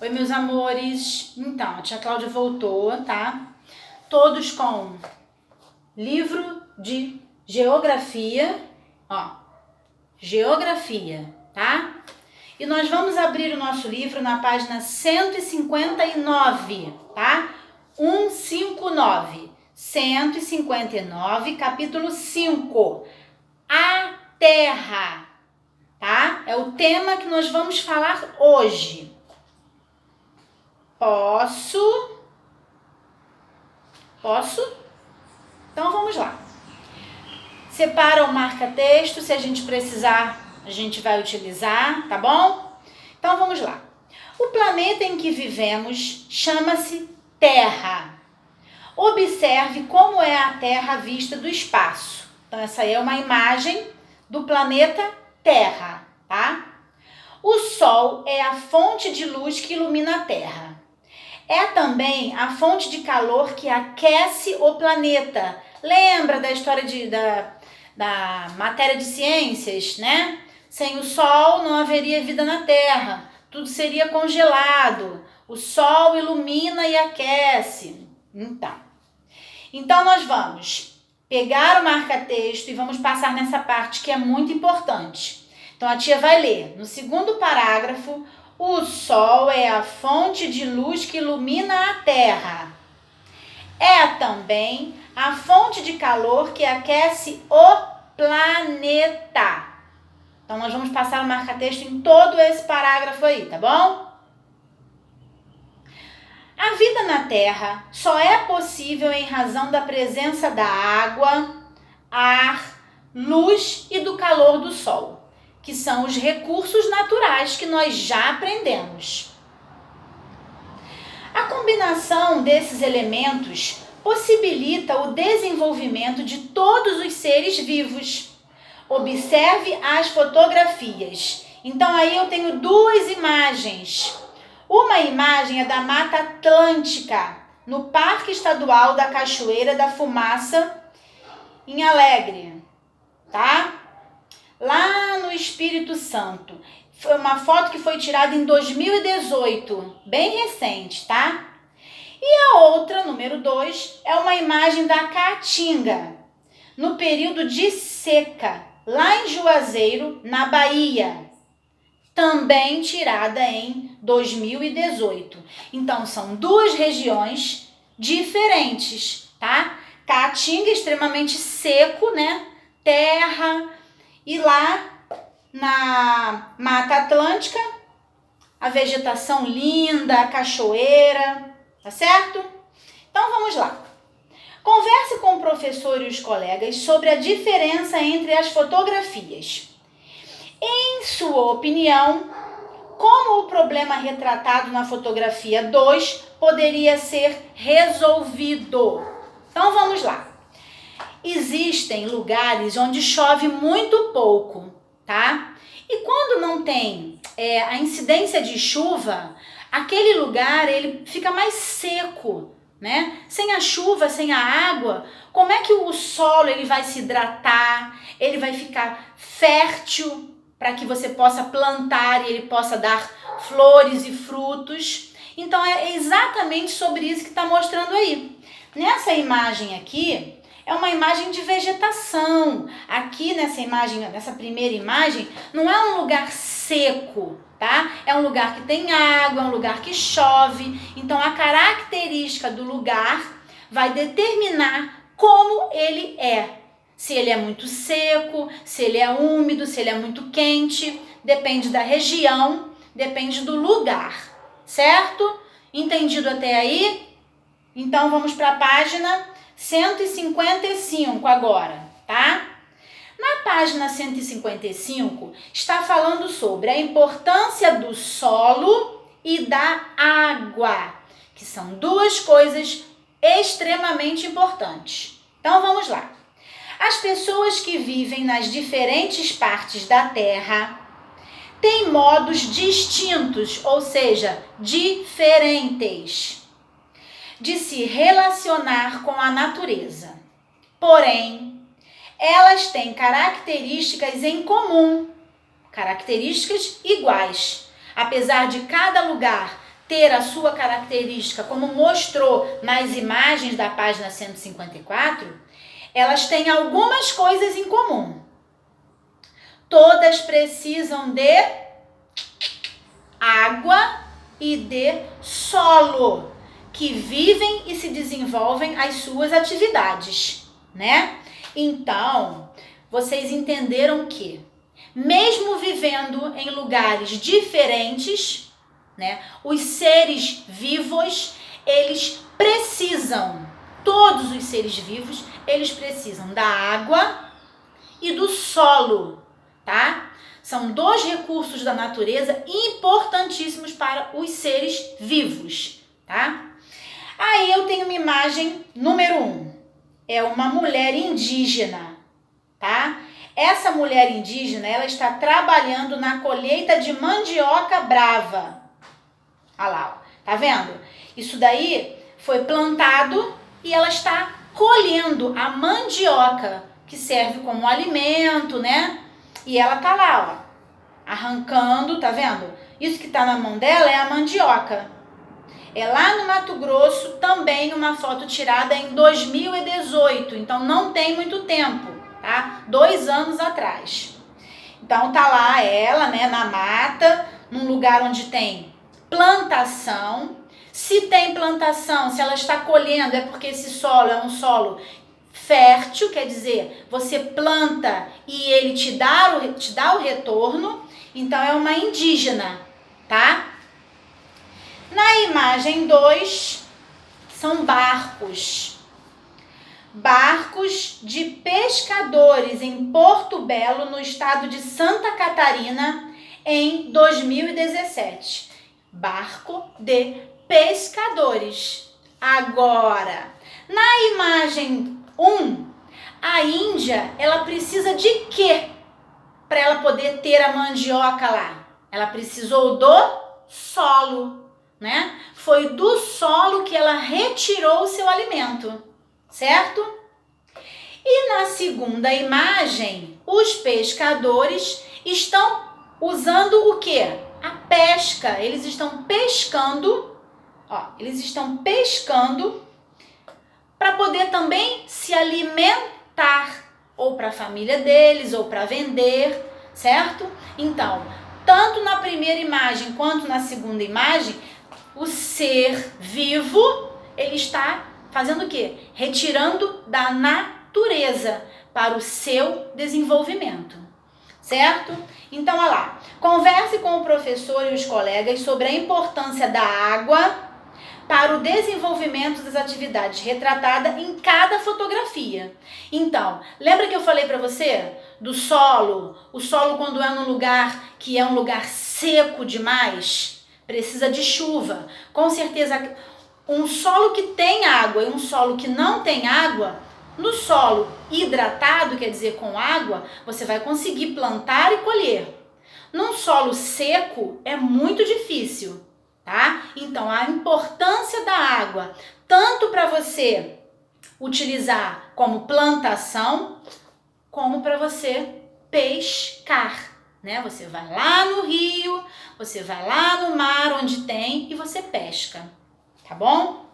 Oi, meus amores. Então, a tia Cláudia voltou, tá? Todos com livro de geografia, ó, geografia, tá? E nós vamos abrir o nosso livro na página 159, tá? 159. 159, capítulo 5. A Terra, tá? É o tema que nós vamos falar hoje. Posso? Então vamos lá. Separa o marca-texto, se a gente precisar, a gente vai utilizar, tá bom? Então vamos lá. O planeta em que vivemos chama-se Terra. Observe como é a Terra vista do espaço. Então essa aí é uma imagem do planeta Terra, tá? O Sol é a fonte de luz que ilumina a Terra. É também a fonte de calor que aquece o planeta. Lembra da história da matéria de ciências, né? Sem o Sol não haveria vida na Terra. Tudo seria congelado. O Sol ilumina e aquece. Então nós vamos pegar o marca-texto e vamos passar nessa parte que é muito importante. Então a tia vai ler no segundo parágrafo: o Sol é a fonte de luz que ilumina a Terra. É também a fonte de calor que aquece o planeta. Então nós vamos passar o marca-texto em todo esse parágrafo aí, tá bom? A vida na Terra só é possível em razão da presença da água, ar, luz e do calor do Sol, que são os recursos naturais que nós já aprendemos. A combinação desses elementos possibilita o desenvolvimento de todos os seres vivos. Observe as fotografias. Então aí eu tenho duas imagens. Uma imagem é da Mata Atlântica, no Parque Estadual da Cachoeira da Fumaça, em Alegre, tá? Lá no Espírito Santo. Foi uma foto que foi tirada em 2018, bem recente, tá? E a outra, número 2, é uma imagem da Caatinga, no período de seca, lá em Juazeiro, na Bahia, também tirada em 2018. Então, são duas regiões diferentes, tá? Caatinga extremamente seco, né? Terra. E lá na Mata Atlântica, a vegetação linda, a cachoeira, tá certo? Então vamos lá. Converse com o professor e os colegas sobre a diferença entre as fotografias. Em sua opinião, como o problema retratado na fotografia 2 poderia ser resolvido? Então vamos lá. Existem lugares onde chove muito pouco, tá? E quando não tem a incidência de chuva, aquele lugar ele fica mais seco, né? Sem a chuva, sem a água, como é que o solo ele vai se hidratar? Ele vai ficar fértil para que você possa plantar e ele possa dar flores e frutos. Então é exatamente sobre isso que está mostrando aí. Nessa imagem aqui, é uma imagem de vegetação. Aqui nessa imagem, nessa primeira imagem, não é um lugar seco, tá? É um lugar que tem água, é um lugar que chove. Então a característica do lugar vai determinar como ele é. Se ele é muito seco, se ele é úmido, se ele é muito quente. Depende da região, depende do lugar, certo? Entendido até aí? Então vamos para a página 155 agora, tá? Na página 155 está falando sobre a importância do solo e da água, que são duas coisas extremamente importantes. Então vamos lá. As pessoas que vivem nas diferentes partes da Terra têm modos distintos, ou seja, diferentes, de se relacionar com a natureza. Porém, elas têm características em comum, características iguais, apesar de cada lugar ter a sua característica, como mostrou nas imagens da página 154, elas têm algumas coisas em comum. Todas precisam de água e de solo, que vivem e se desenvolvem as suas atividades, né? Então, vocês entenderam que, mesmo vivendo em lugares diferentes, né, os seres vivos, eles precisam, todos os seres vivos, eles precisam da água e do solo, tá? São dois recursos da natureza importantíssimos para os seres vivos, tá? Aí eu tenho uma imagem número 1. É uma mulher indígena, tá? Essa mulher indígena, ela está trabalhando na colheita de mandioca brava. Olha lá, ó. Tá vendo? Isso daí foi plantado e ela está colhendo a mandioca, que serve como alimento, né? E ela tá lá, ó, arrancando, tá vendo? Isso que tá na mão dela é a mandioca. É lá no Mato Grosso, também uma foto tirada em 2018, então não tem muito tempo, tá? 2 anos atrás. Então tá lá ela, né, na mata, num lugar onde tem plantação. Se tem plantação, se ela está colhendo, é porque esse solo é um solo fértil, quer dizer, você planta e ele te dá o retorno. Então é uma indígena, tá? Na imagem 2, são barcos. Barcos de pescadores em Porto Belo, no estado de Santa Catarina, em 2017. Barco de pescadores. Agora, na imagem 1, a Índia, ela precisa de quê para ela poder ter a mandioca lá? Ela precisou do solo, né? Foi do solo que ela retirou o seu alimento, certo? E na segunda imagem, os pescadores estão usando o quê? A pesca. Eles estão pescando, ó, eles estão pescando para poder também se alimentar, ou para a família deles, ou para vender, certo? Então, tanto na primeira imagem quanto na segunda imagem, o ser vivo, ele está fazendo o quê? Retirando da natureza para o seu desenvolvimento, certo? Então, olha lá, converse com o professor e os colegas sobre a importância da água para o desenvolvimento das atividades retratadas em cada fotografia. Então, lembra que eu falei para você do solo? O solo, quando é num lugar que é um lugar seco demais, precisa de chuva. Com certeza, um solo que tem água e um solo que não tem água, no solo hidratado, quer dizer com água, você vai conseguir plantar e colher. Num solo seco é muito difícil, tá? Então, a importância da água, tanto para você utilizar como plantação, como para você pescar, né? Você vai lá no rio, você vai lá no mar onde tem e você pesca, tá bom?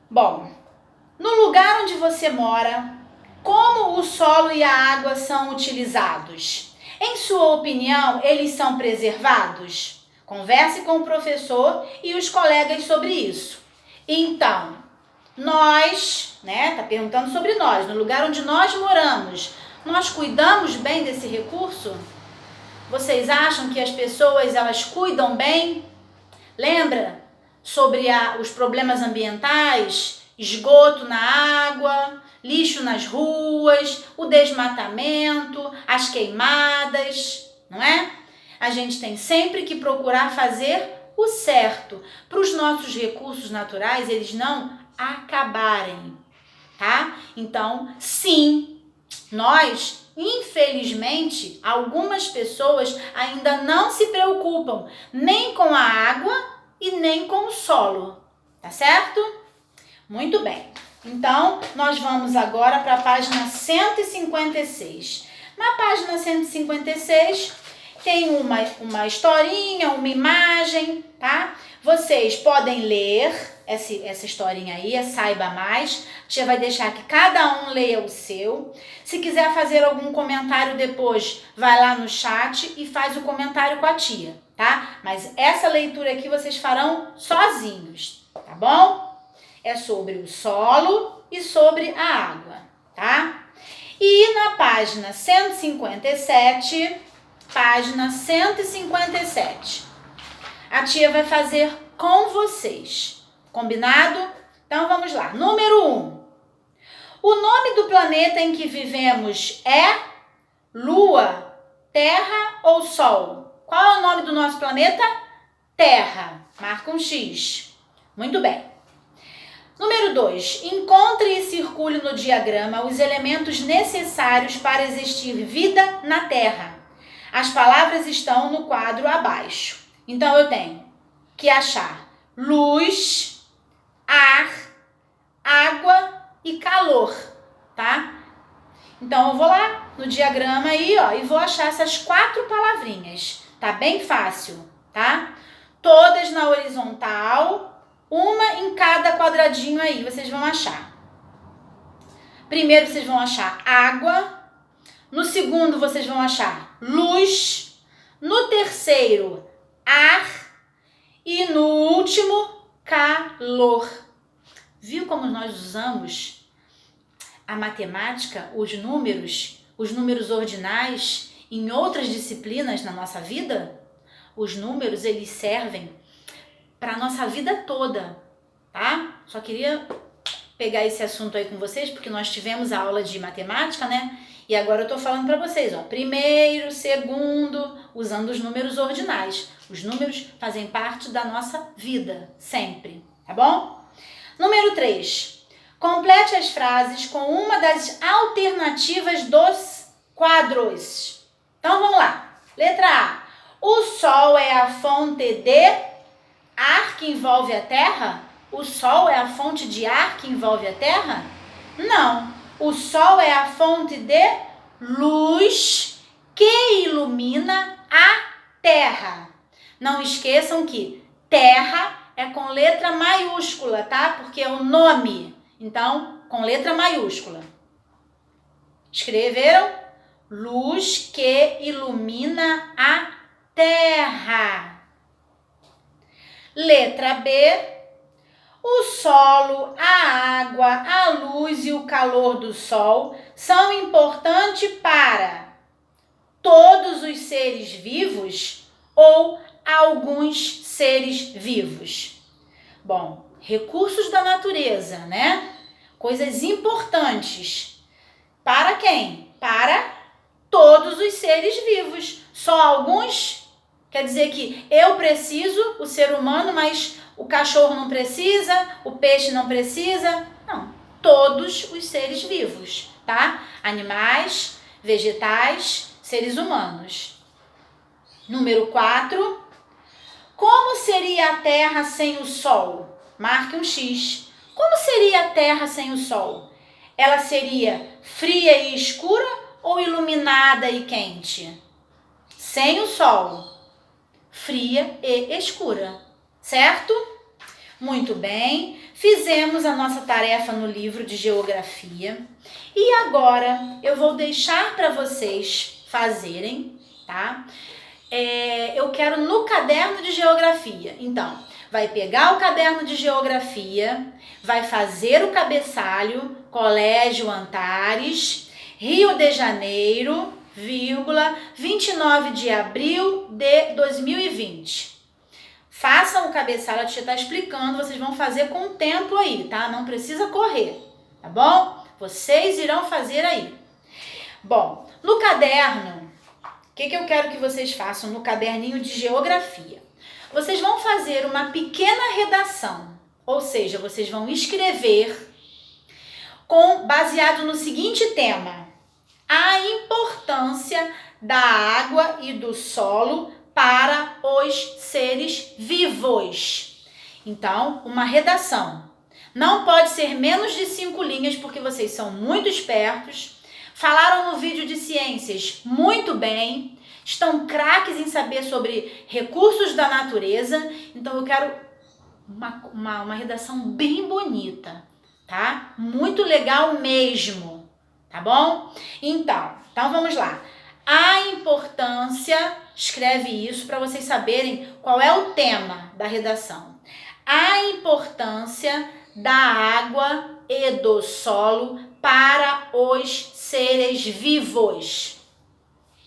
Bom, no lugar onde você mora, como o solo e a água são utilizados? Em sua opinião, eles são preservados? Converse com o professor e os colegas sobre isso. Então, nós, né, tá perguntando sobre nós, no lugar onde nós moramos, nós cuidamos bem desse recurso? Vocês acham que as pessoas, elas cuidam bem? Lembra sobre os problemas ambientais? Esgoto na água, lixo nas ruas, o desmatamento, as queimadas, não é? A gente tem sempre que procurar fazer o certo para os nossos recursos naturais, eles não acabarem, tá? Então, sim, nós, infelizmente, algumas pessoas ainda não se preocupam nem com a água e nem com o solo, tá certo? Muito bem. Então, nós vamos agora para a página 156. Na página 156, tem uma historinha, uma imagem, tá? Vocês podem ler essa historinha aí, Saiba Mais. A tia vai deixar que cada um leia o seu. Se quiser fazer algum comentário depois, vai lá no chat e faz o comentário com a tia, tá? Mas essa leitura aqui vocês farão sozinhos, tá bom? É sobre o solo e sobre a água, tá? E na página 157, a tia vai fazer com vocês. Combinado? Então vamos lá. Número 1. O nome do planeta em que vivemos é Lua, Terra ou Sol? Qual é o nome do nosso planeta? Terra. Marca um X. Muito bem. Número 2. Encontre e circule no diagrama os elementos necessários para existir vida na Terra. As palavras estão no quadro abaixo. Então, eu tenho que achar luz, ar, água e calor, tá? Então, eu vou lá no diagrama aí, ó, e vou achar essas 4 palavrinhas. Tá bem fácil, tá? Todas na horizontal, uma em cada quadradinho aí, vocês vão achar. Primeiro, vocês vão achar água. No segundo, vocês vão achar luz. No terceiro, ar. E no último, calor. Viu como nós usamos a matemática, os números ordinais em outras disciplinas na nossa vida? Os números, eles servem para a nossa vida toda, tá? Só queria pegar esse assunto aí com vocês, porque nós tivemos a aula de matemática, né? E agora eu tô falando para vocês, ó, primeiro, segundo, usando os números ordinais. Os números fazem parte da nossa vida, sempre, tá bom? Número 3. Complete as frases com uma das alternativas dos quadros. Então, vamos lá. Letra A. O Sol é a fonte de ar que envolve a Terra? O Sol é a fonte de ar que envolve a Terra? Não. O Sol é a fonte de luz que ilumina a Terra. Não esqueçam que Terra é com letra maiúscula, tá? Porque é o nome. Então, com letra maiúscula. Escreveram? Luz que ilumina a Terra. Letra B. O solo, a água, a luz e o calor do sol são importantes para todos os seres vivos ou alguns seres vivos. Bom, recursos da natureza, né? Coisas importantes. Para quem? Para todos os seres vivos. Só alguns? Quer dizer que eu preciso, o ser humano, mas o cachorro não precisa, o peixe não precisa. Não, todos os seres vivos, tá? Animais, vegetais, seres humanos. Número 4. Como seria a Terra sem o Sol? Marque um X. Como seria a Terra sem o Sol? Ela seria fria e escura ou iluminada e quente? Sem o Sol, fria e escura, certo? Muito bem, fizemos a nossa tarefa no livro de geografia e agora eu vou deixar para vocês fazerem, tá? Eu quero no caderno de geografia. Então, vai pegar o caderno de geografia, vai fazer o cabeçalho, Colégio Antares, Rio de Janeiro, 29 de abril de 2020. Façam o cabeçalho, a tia está explicando, vocês vão fazer com o tempo aí, tá? Não precisa correr, tá bom? Vocês irão fazer aí. Bom, no caderno, o que eu quero que vocês façam no caderninho de geografia? Vocês vão fazer uma pequena redação, ou seja, vocês vão escrever baseado no seguinte tema: a importância da água e do solo para os seres vivos. Então, uma redação. Não pode ser menos de 5 linhas, porque vocês são muito espertos. Falaram no vídeo de ciências muito bem. Estão craques em saber sobre recursos da natureza. Então, eu quero uma redação bem bonita, tá? Muito legal mesmo, tá bom? Então vamos lá. A importância, escreve isso para vocês saberem qual é o tema da redação. A importância da água e do solo para os seres vivos,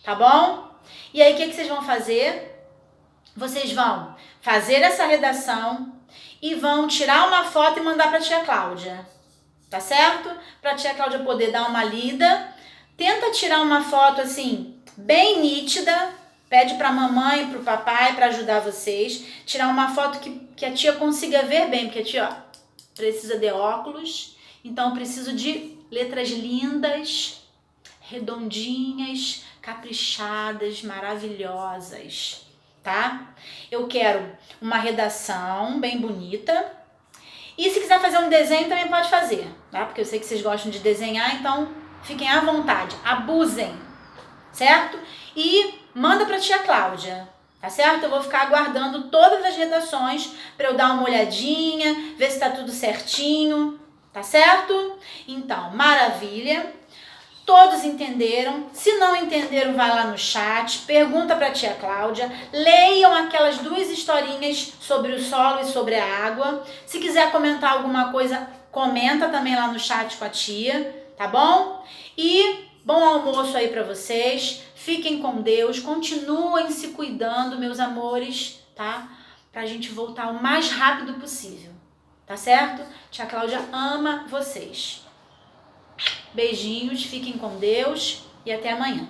tá bom? E aí, o que vocês vão fazer? Vocês vão fazer essa redação e vão tirar uma foto e mandar para a tia Cláudia, tá certo? Para a tia Cláudia poder dar uma lida. Tenta tirar uma foto assim, bem nítida. Pede para a mamãe e para o papai para ajudar vocês. Tirar uma foto que a tia consiga ver bem, porque a tia, ó, precisa de óculos. Então, eu preciso de letras lindas, redondinhas, caprichadas, maravilhosas, tá? Eu quero uma redação bem bonita. E se quiser fazer um desenho, também pode fazer, tá? Porque eu sei que vocês gostam de desenhar, então fiquem à vontade, abusem, certo? E manda pra tia Cláudia, tá certo? Eu vou ficar aguardando todas as redações para eu dar uma olhadinha, ver se tá tudo certinho, tá certo? Então, maravilha. Todos entenderam? Se não entenderam, vai lá no chat, pergunta para a tia Cláudia, leiam aquelas 2 historinhas sobre o solo e sobre a água. Se quiser comentar alguma coisa, comenta também lá no chat com a tia, tá bom? E bom almoço aí para vocês, fiquem com Deus, continuem se cuidando, meus amores, tá? Pra gente voltar o mais rápido possível, tá certo? Tia Cláudia ama vocês. Beijinhos, fiquem com Deus e até amanhã.